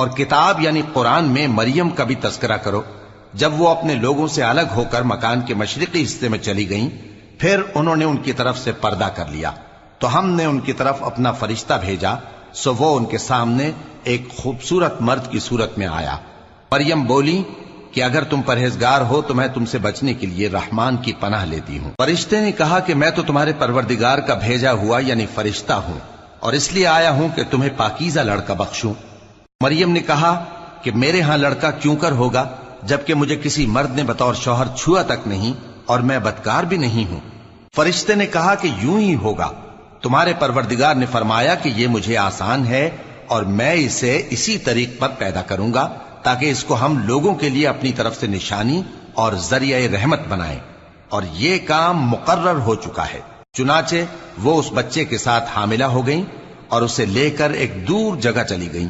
اور کتاب یعنی قرآن میں مریم کا بھی تذکرہ کرو، جب وہ اپنے لوگوں سے الگ ہو کر مکان کے مشرقی حصے میں چلی گئیں، پھر انہوں نے ان کی طرف سے پردہ کر لیا تو ہم نے ان کی طرف اپنا فرشتہ بھیجا، سو وہ ان کے سامنے ایک خوبصورت مرد کی صورت میں آیا۔ مریم بولی کہ اگر تم پرہیزگار ہو تو میں تم سے بچنے کے لیے رحمان کی پناہ لیتی ہوں۔ فرشتے نے کہا کہ میں تو تمہارے پروردگار کا بھیجا ہوا یعنی فرشتہ ہوں، اور اس لیے آیا ہوں کہ تمہیں پاکیزہ لڑکا بخشوں۔ مریم نے کہا کہ میرے ہاں لڑکا کیوں کر ہوگا، جبکہ مجھے کسی مرد نے بطور شوہر چھوا تک نہیں، اور میں بدکار بھی نہیں ہوں۔ فرشتے نے کہا کہ یوں ہی ہوگا، تمہارے پروردگار نے فرمایا کہ یہ مجھے آسان ہے، اور میں اسے اسی طریق پر پیدا کروں گا تاکہ اس کو ہم لوگوں کے لیے اپنی طرف سے نشانی اور ذریعہ رحمت بنائیں، اور یہ کام مقرر ہو چکا ہے۔ چنانچہ وہ اس بچے کے ساتھ حاملہ ہو گئیں اور اسے لے کر ایک دور جگہ چلی گئیں۔